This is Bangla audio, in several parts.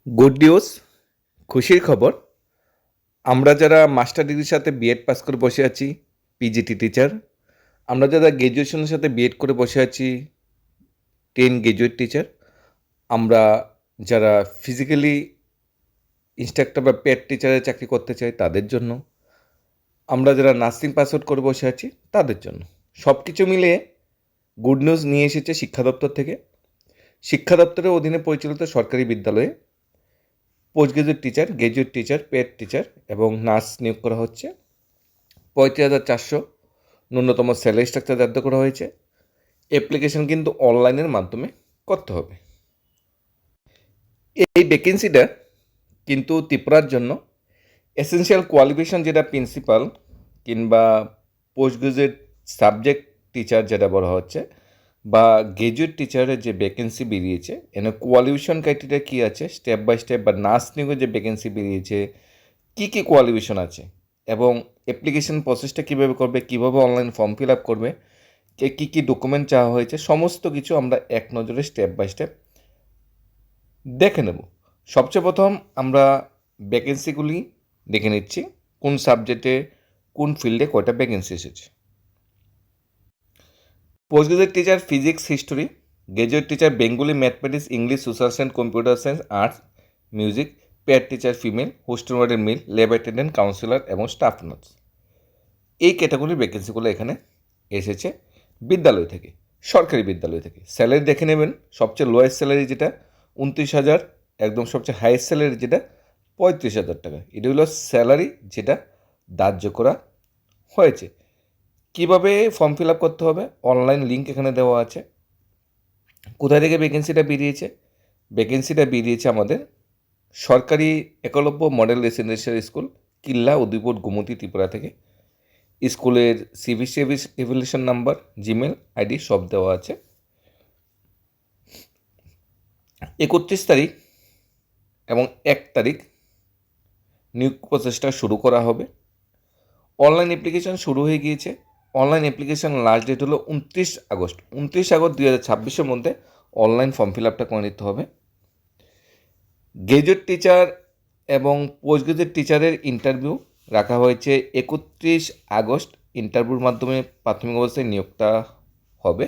গুড নিউজ, খুশির খবর। আমরা যারা মাস্টার ডিগ্রির সাথে বিএড পাস করে বসে আছি, পিজিটি টিচার, আমরা যারা গ্র্যাজুয়েশনের সাথে বিএড করে বসে আছি, 10 গ্র্যাজুয়েট টিচার, আমরা যারা ফিজিক্যালি ইনস্ট্রাক্টর বা পেড টিচারের চাকরি করতে চাই তাদের জন্য, আমরা যারা নার্সিং পাস আউট করে বসে আছি তাদের জন্য, সব কিছু মিলিয়ে গুড নিউজ নিয়ে এসেছে শিক্ষা দপ্তর থেকে। শিক্ষা দপ্তরের অধীনে পরিচালিত সরকারি বিদ্যালয়ে post graduate teacher, graduate teacher, paid teacher এবং নার্স নিয়োগ করা হচ্ছে। 35,400 ন্যূনতম স্যালারি স্ট্রাকচার ধার্য করা হয়েছে। অ্যাপ্লিকেশন কিন্তু অনলাইনের মাধ্যমে করতে হবে। এই ভ্যাকেন্সিটা কিন্তু ত্রিপুরার জন্য এসেনশিয়াল কোয়ালিফিকেশন, যেটা প্রিন্সিপাল কিংবা পোস্ট গ্রাজুয়েট সাবজেক্ট টিচার যেটা বলা হচ্ছে, বা গ্র্যাজুয়েট টিচারের যে ভ্যাকেন্সি বেরিয়েছে, এখানে কোয়ালিফিকেশন ক্রাইটেরিয়া কী আছে, স্টেপ বাই স্টেপ, বা নার্স নিয়োগের যে ভ্যাকেন্সি বেরিয়েছে, কী কী কোয়ালিফিকেশন আছে এবং অ্যাপ্লিকেশন প্রসেসটা কীভাবে করবে, কীভাবে অনলাইন ফর্ম ফিল আপ করবে, কী কী ডকুমেন্ট চাওয়া হয়েছে, সমস্ত কিছু আমরা এক নজরে স্টেপ বাই স্টেপ দেখে নেব। সবচেয়ে প্রথম আমরা ভ্যাকেন্সিগুলি দেখে নিচ্ছি, কোন সাবজেক্টে কোন ফিল্ডে কয়টা ভ্যাকেন্সি এসেছে। Post graduate teacher physics history, graduate teacher Bengali mathematics English social science computer science arts music, pair teacher female, hostel warden male, lab attendant counsellor এবং স্টাফ নার্স। এই ক্যাটাগরির ভ্যাকেন্সিগুলো এখানে এসেছে বিদ্যালয় থেকে, সরকারি বিদ্যালয় থেকে। স্যালারি দেখে নেবেন, সবচেয়ে লোয়েস্ট স্যালারি যেটা 29,000, একদম সবচেয়ে হাইয়েস্ট স্যালারি যেটা 35,000 টাকা। এটা হলো স্যালারি যেটা ধার্য করা হয়েছে। কীভাবে ফর্ম ফিল আপ করতে হবে, অনলাইন লিঙ্ক এখানে দেওয়া আছে। কোথায় থেকে ভ্যাকেন্সিটা বেরিয়েছে? ভ্যাকেন্সিটা বেরিয়েছে আমাদের সরকারি একলব্য মডেল রেসিডেন্সিয়াল স্কুল, কিল্লা, উদয়পুর, গোমতী, ত্রিপুরা থেকে। স্কুলের সিভিসি এভিলেশন নাম্বার, জিমেল আইডি সব দেওয়া আছে। 31 তারিখ এবং 1 তারিখ নিয়োগ প্রচেষ্টা শুরু করা হবে। অনলাইন অ্যাপ্লিকেশন শুরু হয়ে গিয়েছে। অনলাইন অ্যাপ্লিকেশন লাস্ট ডেট হলো 29 আগস্ট। 29 আগস্ট 2026-এর মধ্যে অনলাইন ফর্ম ফিল আপটা করে নিতে হবে। গ্র্যাজুয়েট টিচার এবং পোস্ট গ্রাজুয়েট টিচারের ইন্টারভিউ রাখা হয়েছে 31 আগস্ট। ইন্টারভিউর মাধ্যমে প্রাথমিক অবস্থায় নিয়োগটা হবে।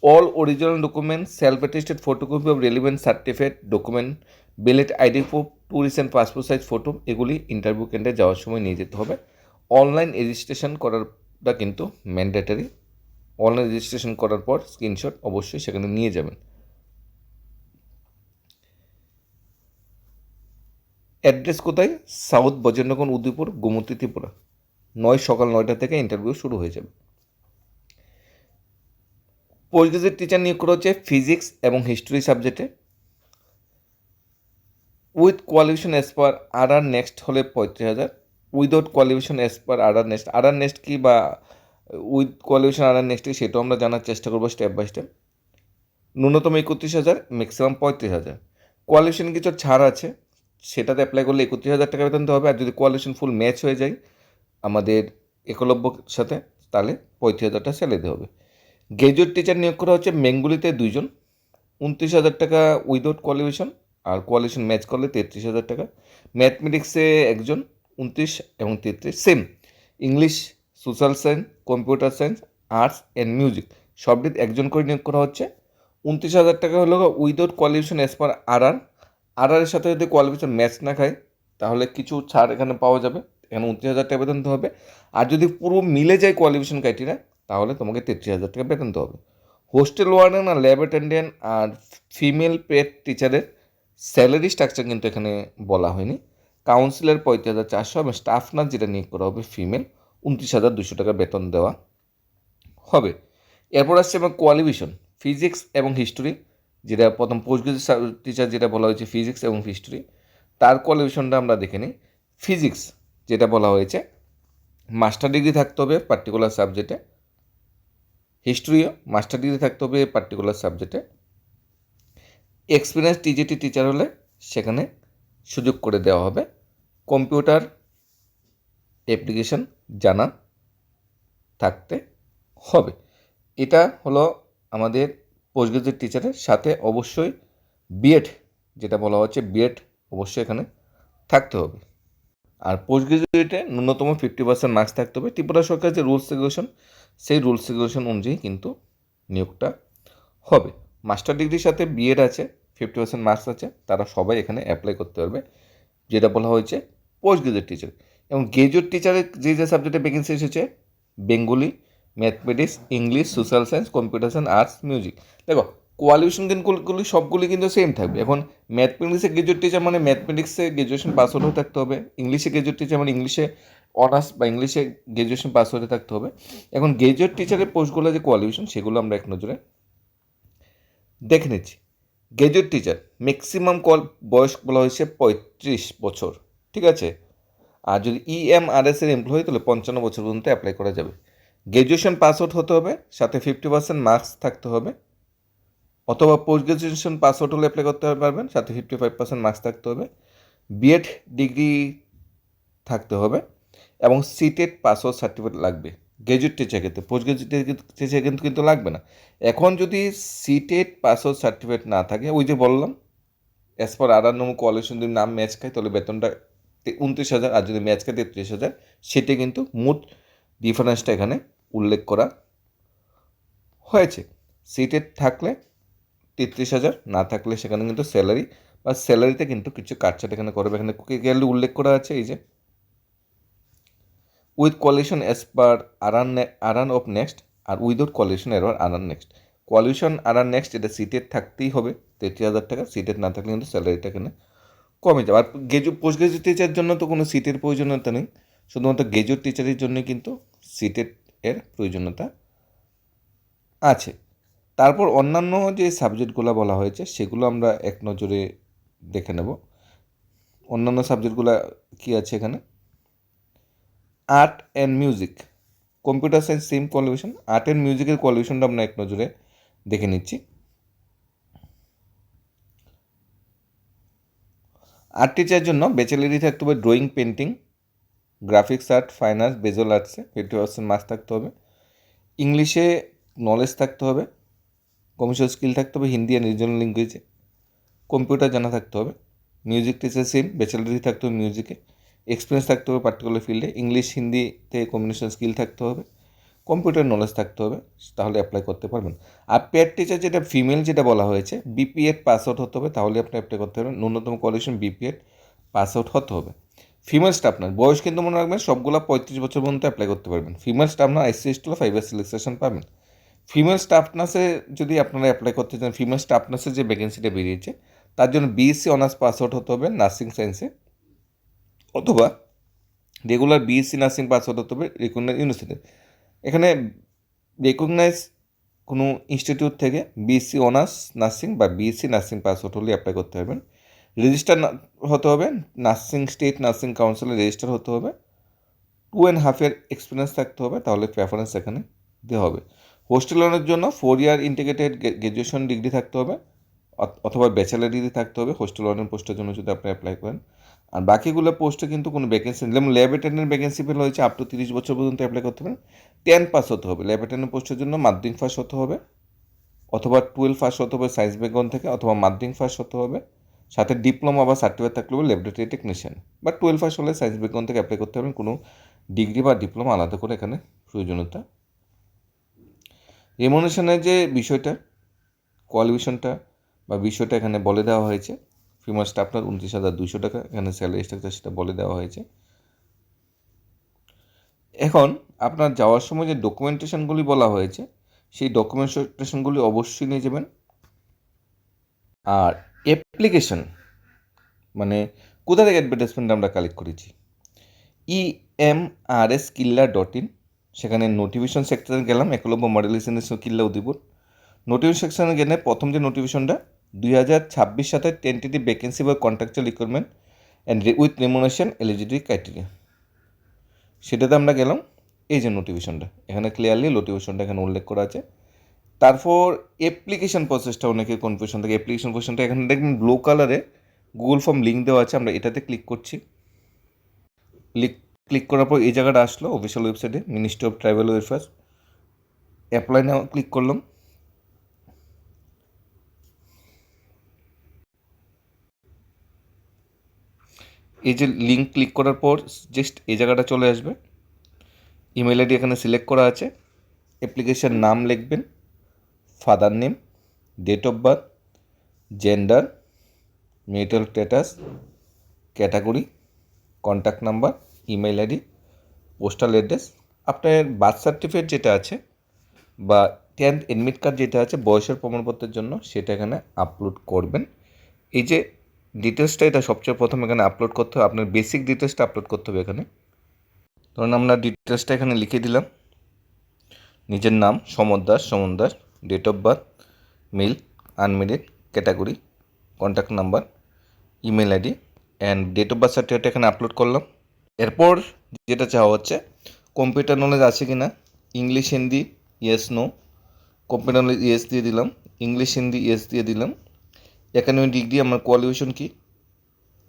All original document, self attested photocopy of relevant certificate document, valid ID proof, 2 recent passport size photo, এগুলি ইন্টারভিউ কেন্দ্রে যাওয়ার সময় নিয়ে যেতে হবে। অনলাইন রেজিস্ট্রেশন করাটা কিন্তু ম্যান্ডেটারি। অনলাইন রেজিস্ট্রেশন করার পর স্ক্রিনশট অবশ্যই সেখানে নিয়ে যাবেন। অ্যাড্রেস কোথায়? সাউথ বজেন্দ্রগঞ্জ, উদয়পুর, গোমতী, ত্রিপুরা। সকাল 9টা থেকে ইন্টারভিউ শুরু হয়ে যাবে। পোস্ট গ্রাজুয়েট টিচার নিয়োগ করা হচ্ছে ফিজিক্স এবং হিস্ট্রি সাবজেক্টে। With qualification as per other next হলে 35,000, উইদাউট কোয়ালিফিকেশন অ্যাজ পার আদার নেক্সট। আদার নেক্সট কি বা উইথ কোয়ালিফিকেশন আদার নেক্সট কি, সেটাও আমরা জানার চেষ্টা করবো স্টেপ বাই স্টেপ। ন্যূনতম 31,000, ম্যাক্সিমাম 35,000। কোয়ালিফিকেশন কিছু ছাড় আছে, সেটাতে অ্যাপ্লাই করলে 31,000 টাকা বেতন দিতে হবে। আর যদি কোয়ালিফিকেশন ফুল ম্যাচ হয়ে যায় আমাদের একলব্যর সাথে, তাহলে 35,000 টাকা স্যালারি দিতে হবে। গ্র্যাজুয়েট টিচার নিয়োগ করা হচ্ছে বেঙ্গলিতে 2 জন, 29,000 টাকা উইদাউট কোয়ালিফিকেশন, আর কোয়ালিফিকেশন ম্যাচ করলে 33,000 টাকা। ম্যাথমেটিক্সে একজন, 29 এবং 33 same. English, social science, computer science, arts and music সবটি একজন করে নিয়োগ করা হচ্ছে। 29,000 টাকা হলো without qualification as per RR. আরআরের সাথে যদি কোয়ালিফিকেশন ম্যাচ না খায় তাহলে কিছু ছাড় এখানে পাওয়া যাবে, এখানে 29,000 টাকা বেতন দিতে হবে। আর যদি পুরো মিলে যায় কোয়ালিফিকেশন ক্রাইটেরিয়া তাহলে তোমাকে 33,000 টাকা বেতন দিতে হবে। হোস্টেল ওয়ার্ডেন আর ল্যাব অ্যাটেন্ডেন্ট আর ফিমেল পেড টিচারের স্যালারি স্ট্রাকচার কিন্তু এখানে বলা হয়নি। কাউন্সিলর 35,400 এবং স্টাফ নার্স যেটা নিয়োগ করা হবে ফিমেল, 29,200 টাকা বেতন দেওয়া হবে। এরপর আসছে আমার কোয়ালিফিকেশন ফিজিক্স এবং হিস্ট্রি, যেটা প্রথম পোস্ট গ্রাজুয়েট টিচার যেটা বলা হয়েছে ফিজিক্স এবং হিস্ট্রি, তার কোয়ালিফিকেশনটা আমরা দেখে নিই। ফিজিক্স যেটা বলা হয়েছে মাস্টার ডিগ্রি থাকতে হবে পার্টিকুলার সাবজেক্টে, হিস্ট্রিও মাস্টার ডিগ্রি থাকতে হবে পার্টিকুলার সাবজেক্টে। এক্সপিরিয়েন্স টিজিটি টিচার হলে সেখানে সুযোগ করে দেওয়া হবে। কম্পিউটার অ্যাপ্লিকেশন জানা থাকতে হবে। এটা হলো আমাদের পোস্ট গ্রাজুয়েট টিচারের সাথে অবশ্যই বিএড, যেটা বলা হচ্ছে বিএড অবশ্যই এখানে থাকতে হবে। আর পোস্ট গ্রাজুয়েটে ন্যূনতম 50% মার্কস থাকতে হবে। ত্রিপুরা সরকার যে রুলস রেগুলেশন, সেই রুলস রেগুলেশন অনুযায়ী কিন্তু নিয়োগটা হবে। মাস্টার ডিগ্রির সাথে বিএড আছে, 50% মার্কস আছে, তারা সবাই এখানে অ্যাপ্লাই করতে পারবে, যেটা বলা হয়েছে পোস্ট গ্রাজুয়েট টিচার। এবং গ্রাজুয়েট টিচারের যে সাবজেক্টে ভ্যাকেন্সি এসেছে, Bengali, mathematics, English, social science, computer science, arts, music. দেখো কোয়ালিফিকেশন কিন্তু সবগুলি কিন্তু সেম থাকবে। এখন ম্যাথমেটিক্সে গ্রাজুয়েট টিচার মানে ম্যাথমেটিক্সে গ্রাজুয়েশন পাস হলেও থাকতে হবে, ইংলিশে গ্রাজুয়েট টিচার মানে ইংলিশে অনার্স বা ইংলিশে গ্রাজুয়েশন পাস হতে থাকতে হবে। এখন গ্রাজুয়েট টিচারের পোস্টগুলো যে কোয়ালিফিকেশন, সেগুলো আমরা এক নজরে দেখে নিচ্ছি। গ্রাজুয়েট টিচার ম্যাক্সিমাম বয়স বলা হয়েছে 35 বছর, ঠিক আছে। আর যদি ইএমআরএস এর এমপ্লয়ি, তাহলে 55 বছর পর্যন্ত অ্যাপ্লাই করা যাবে। গ্র্যাজুয়েশন পাস আউট হতে হবে, সাথে 50% মার্কস থাকতে হবে, অথবা পোস্ট গ্র্যাজুয়েশন পাস আউট হলে অ্যাপ্লাই করতে পারবেন, সাথে 55% মার্কস থাকতে হবে, বিএড ডিগ্রি থাকতে হবে, এবং সিটেড পাস আউট সার্টিফিকেট লাগবে গ্র্যাজুয়েট টিচার ক্ষেত্রে। পোস্ট গ্র্যাজুয়েট টিচার কিন্তু লাগবে না। এখন যদি সিটেড পাস আউট সার্টিফিকেট না থাকে, ওই যে বললাম অ্যাজ পার আদার নর্ম কোয়ালিফিকেশন যদি নাম ম্যাচ খায়, তাহলে বেতনটা 29,000, আর যদি ম্যাচ খায় 33,000। সেটা কিন্তু মোট ডিফারেন্সটা এখানে উল্লেখ করা হয়েছে। সিটেড থাকলে 33,000, না থাকলে সেখানে কিন্তু স্যালারি বা স্যালারিতে কিন্তু কিছু কাটছাট এখানে করবে। এখানে ক্লিয়ারলি উল্লেখ করা আছে, এই যে উইথ কোয়ালিফিকেশন অ্যাজ পার আরান অফ নেক্সট, আর উইদাউট কোয়ালিফিকেশন এবার আরান নেক্সট। কোয়ালিফিকেশন আরান নেক্সট, এটা সিটেড থাকতেই হবে 33,000 টাকা, সিটেড না থাকলে কিন্তু স্যালারিটা এখানে কমে যাবে। আর পোস্ট গ্রাজুয়েট টিচারের জন্য তো কোনো সিটের প্রয়োজনীয়তা নেই, শুধুমাত্র গ্রাজুয়েট টিচারের জন্য কিন্তু সিটের এর প্রয়োজনীয়তা আছে। তারপর অন্যান্য যে সাবজেক্টগুলো বলা হয়েছে, সেগুলো আমরা এক নজরে দেখে নেব। অন্যান্য সাবজেক্টগুলো কি আছে এখানে? Art and music, computer science same qualification. Art and মিউজিকের কোয়ালিফিকেশনটা আমরা এক নজরে দেখে নিচ্ছি। আর্ট টিচারের জন্য ব্যাচেলারি থাকতে হবে drawing, painting, graphics art, fine arts, visual আর্টসে 50% মার্কস থাকতে হবে। ইংলিশে নলেজ থাকতে হবে, কমার্শিয়াল স্কিল থাকতে হবে হিন্দি আর রিজনাল ল্যাঙ্গুয়েজে, কম্পিউটার জানা থাকতে হবে। মিউজিক টিচার সেম, ব্যাচেলারি থাকতে হবে মিউজিকে, এক্সপিরিয়েন্স থাকতে হবে পার্টিকুলার ফিল্ডে, ইংলিশ হিন্দিতে কম্বিনেশন স্কিল থাকতে হবে, কম্পিউটার নলেজ থাকতে হবে, তাহলে অ্যাপ্লাই করতে পারবেন। আর পেড টিচার যেটা ফিমেল যেটা বলা হয়েছে, বিপিএড পাস আউট হতে হবে, তাহলে আপনি অ্যাপ্লাই করতে পারবেন। ন্যূনতম কোয়ালিফিকেশন বিপিএড পাস আউট হতে হবে। ফিমেল স্টাফ নার্স, বয়স কিন্তু মনে রাখবেন সবগুলো 35 বছর পর্যন্ত অ্যাপ্লাই করতে পারবেন। ফিমেল স্টাফ নার্স SC/ST 5 ইয়ার সিলেকশন পাবেন। ফিমেল স্টাফ নার্সে যদি আপনারা অ্যাপ্লাই করতে চান, ফিমেল স্টাফ নার্সের যে ভ্যাকেন্সিটা বেরিয়েছে, তার জন্য বিএসসি অনার্স পাস আউট হতে হবে নার্সিং সায়েন্সে, অথবা regular BSc nursing pass out হতে হবে রেকগনাইজ ইউনিভার্সিটি। এখানে রেকগনাইজ কোনো ইনস্টিটিউট থেকে বিএসসি অনার্স নার্সিং বা বিএসসি নার্সিং পাস আউট হলে অ্যাপ্লাই করতে পারবেন। রেজিস্টার হতে হবে, নার্সিং স্টেট নার্সিং কাউন্সিলে রেজিস্টার হতে হবে, 2.5 ইয়ার এক্সপিরিয়েন্স থাকতে হবে, তাহলে প্রেফারেন্স এখানে দেওয়া হবে। হোস্টেল লোনের জন্য 4 ইয়ার ইন্টিগ্রেটেড গ্র্যাজুয়েশন ডিগ্রি থাকতে হবে, অথবা ব্যাচেলার ডিগ্রি থাকতে হবে হোস্টেল লোনের পোস্টের জন্য যদি আপনি অ্যাপ্লাই করেন। আর বাকিগুলো পোস্টে কিন্তু কোনো ভ্যাকেন্সি নেই। যেমন ল্যাব অ্যাটেন্ডেন্ট ভ্যাকেন্সি পেলে হয়েছে আপ টু 30 বছর পর্যন্ত অ্যাপ্লাই করতে পারেন। 10 পাস হতে হবে ল্যাব অ্যাটেন্ডেন্ট পোস্টের জন্য, মাধ্যমিক পাস হতে হবে, অথবা 12 পাস হতে হবে সায়েন্স ব্যাকগ্রাউন্ড থেকে, অথবা মাধ্যমিক পাস হতে হবে, সাথে ডিপ্লোমা বা সার্টিফিকেট থাকলে হবে ল্যাবরেটরি টেকনিশিয়ান, বা 12 পাস হলে সায়েন্স ব্যাকগ্রাউন্ড থেকে অ্যাপ্লাই করতে পারবেন। কোনো ডিগ্রি বা ডিপ্লোমা আলাদা করে এখানে প্রয়োজনীয়তা। রেমুনারেশনের যে বিষয়টা, কোয়ালিফিকেশনটা বা বিষয়টা এখানে বলে দেওয়া হয়েছে। ফিমেল স্টাফ নার্স 29,200 টাকা এখানে স্যালারি স্ট্রাকচার, সেটা বলে দেওয়া হয়েছে। এখন আপনার যাওয়ার সময় যে ডকুমেন্টেশনগুলি বলা হয়েছে, সেই ডকুমেন্টেশনগুলি অবশ্যই নিয়ে যাবেন। আর অ্যাপ্লিকেশন মানে কোথা থেকে অ্যাডভার্টাইজমেন্ট আমরা কালেক্ট করেছি, emrskilla.in, সেখানে নোটিফিকেশন সেকশনে গেলাম, একলব্য মডেল ইনস্টিটিউট কিল্লা উদয়পুর। নোটিফিকেশন সেকশনে গেলে প্রথম যে নোটিফিকেশনটা 2026 সাথে টেন্টেটিভ ভ্যাকেন্সি বা contractual recruitment and with remuneration eligibility criteria, সেটাতে আমরা গেলাম। এই যে নোটিফিকেশনটা, এখানে ক্লিয়ারলি নোটিফিকেশনটা এখানে উল্লেখ করা আছে। তারপর অ্যাপ্লিকেশন প্রসেসটা অনেকের কনফিউশন থাকে। অ্যাপ্লিকেশন প্রসেসটা এখানে দেখবেন ব্লু কালারে গুগল ফর্ম লিঙ্ক দেওয়া আছে, আমরা এটাতে ক্লিক করছি। ক্লিক করার পর এই জায়গাটা আসলো অফিসিয়াল ওয়েবসাইটে, ministry of tribal welfare. Apply now click করলাম। এই যে লিঙ্ক ক্লিক করার পর জাস্ট এই জায়গাটা চলে আসবে, ইমেল আইডি এখানে সিলেক্ট করা আছে, অ্যাপ্লিকেশান নাম লিখবেন, father name, date of birth, gender, marital status, category, contact number, email ID, postal address, আপনার বার্থ সার্টিফিকেট যেটা আছে বা 10th এডমিট কার্ড যেটা আছে বয়সের প্রমাণপত্রের জন্য সেটা এখানে আপলোড করবেন। এই যে ডিটেলসটা এটা সবচেয়ে প্রথম এখানে আপলোড করতে হবে, আপনার বেসিক ডিটেলসটা আপলোড করতে হবে এখানে। ধরুন আমরা ডিটেলসটা এখানে লিখে দিলাম, নিজের নাম Samar Das, date of birth, male, unmarried, category, contact number, email ID and date of birth certificate এখানে আপলোড করলাম। এরপর যেটা চাওয়া হচ্ছে কম্পিউটার নলেজ আছে কি না, English Hindi yes no, computer knowledge yes দিয়ে দিলাম, ইংলিশ হিন্দি ইয়েস দিয়ে দিলাম। একাডেমিক ডিগ্রি আমার কোয়ালিফিকেশন কি,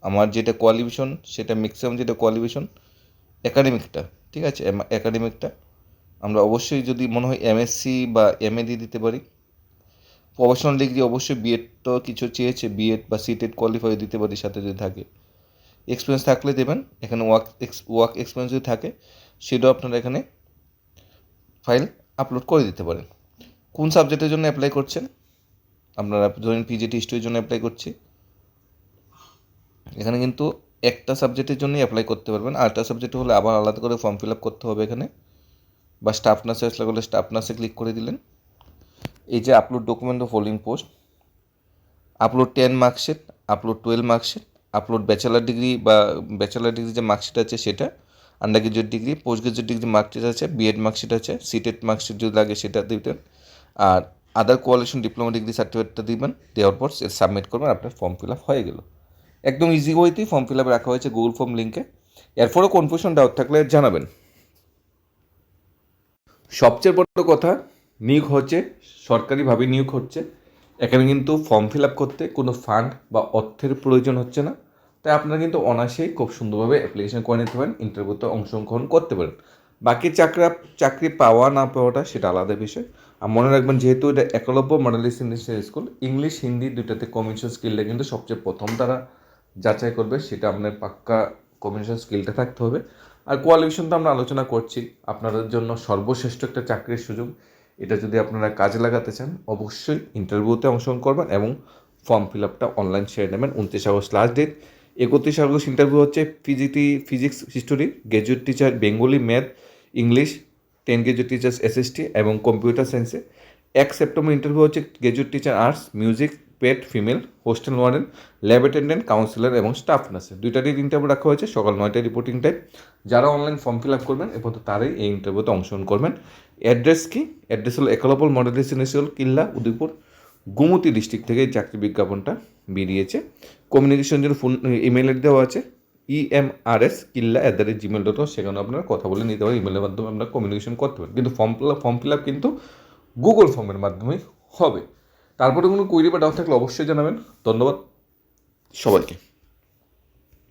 আমার যেটা কোয়ালিফিকেশন সেটা ম্যাক্সিমাম যেটা কোয়ালিফিকেশন একাডেমিকটা, ঠিক আছে, একাডেমিকটা আমরা অবশ্যই যদি মনে হয় এমএসসি বা এমএ দিয়ে দিতে পারি। প্রফেশনাল ডিগ্রি অবশ্যই বিএড তো কিছু চেয়েছে, বিএড বা সিটেড কোয়ালিফাই দিতে পারি সাথে যদি থাকে, এক্সপিরিয়েন্স থাকলে দেবেন। এখানে ওয়ার্ক এক্সপিরিয়েন্স যদি থাকে সেটাও আপনারা এখানে ফাইল আপলোড করে দিতে পারেন। কোন সাবজেক্টের জন্য অ্যাপ্লাই করছেন, আপনারা ধরেন পিজিটি হিস্ট্রির জন্য অ্যাপ্লাই করছি, এখানে কিন্তু একটা সাবজেক্টের জন্যই অ্যাপ্লাই করতে পারবেন, আরেকটা সাবজেক্ট হলে আবার আলাদা করে ফর্ম ফিল আপ করতে হবে এখানে, বা স্টাফ নার্সে আসলে করলে স্টাফ নার্সে ক্লিক করে দিলেন। এই যে upload document of following post, upload 10 marksheet, upload 12 marksheet, upload bachelor degree বা ব্যাচেলার ডিগ্রি যে মার্কশিট আছে সেটা, under graduate degree, post graduate degree marksheet আছে, বিএড মার্কশিট আছে, সিটেড মার্কশিট যদি লাগে সেটা দিবেন, আর আদার কোয়ালিফিকেশন ডিপ্লোমা ডিগ্রি সার্টিফিকেটটা দিবেন। দেওয়ার পর সাবমিট করবেন, আপনার ফর্ম ফিল আপ হয়ে গেল। একদম ইজি ওয়েতেই ফর্ম ফিল আপ রাখা হয়েছে গুগল ফর্ম লিঙ্কে। এরপরও কনফিউশন ডাউট থাকলে জানাবেন। সবচেয়ে বড় কথা, নিয়োগ হচ্ছে সরকারিভাবে নিয়োগ হচ্ছে, এখানে কিন্তু ফর্ম ফিল আপ করতে কোনো ফান্ড বা অর্থের প্রয়োজন হচ্ছে না, তাই আপনারা কিন্তু অনায়াসেই খুব সুন্দরভাবে অ্যাপ্লিকেশন করে নিতে পারেন, ইন্টারভিউতে অংশগ্রহণ করতে পারেন। বাকি চাকরি পাওয়া না পাওয়াটা সেটা আলাদা বিষয়। আর মনে রাখবেন যেহেতু এটা Eklavya model international school, English Hindi দুটাতে কমিউনিকেশন স্কিলটা কিন্তু সবচেয়ে প্রথম তারা যাচাই করবে, সেটা আপনার পাক্কা কমিউনিকেশন স্কিলটা থাকতে হবে। আর কোয়ালিফিকেশন তো আমরা আলোচনা করছি, আপনাদের জন্য সর্বশ্রেষ্ঠ একটা চাকরির সুযোগ, এটা যদি আপনারা কাজে লাগাতে চান অবশ্যই ইন্টারভিউতে অংশগ্রহণ করবেন এবং ফর্ম ফিল আপটা অনলাইন সেরে নেবেন। 29 August last date. 31 August interview হচ্ছে physics history, graduate teacher Bengali, math, English, 10 graduate teachers SST এবং কম্পিউটার সায়েন্সে। 1 সেপ্টেম্বর ইন্টারভিউ হচ্ছে graduate teacher arts, music, PET, female, hostel warden, lab attendant, counsellor এবং স্টাফ নার্সে। দুইটারই ইন্টারভিউ রাখা হয়েছে সকাল 9টায় রিপোর্টিং টাইম। যারা অনলাইন ফর্ম ফিল আপ করবেন এরপর তারাই এই ইন্টারভিউতে অংশগ্রহণ করবেন। অ্যাড্রেস কি, অ্যাড্রেস হলো একলব্য মডেল রেসিডেন্সিয়াল, কিল্লা, উদয়পুর, গোমতী ডিস্ট্রিক্ট থেকে এই চাকরি বিজ্ঞাপনটা বেরিয়েছে। কমিউনিকেশনের জন্য ফোন ইমেল আইডি দেওয়া আছে emrs@gmail.com, সেখানে আপনারা কথা বলে নিতে পারেন, ইমেলের মাধ্যমে আপনারা কমিউনিকেশন করতে পারেন, কিন্তু ফর্ম ফিল আপ কিন্তু গুগল ফর্মের মাধ্যমেই হবে। তারপরে কোনো কোয়েরি বা ডাউট থাকলে অবশ্যই জানাবেন। ধন্যবাদ সবাইকে।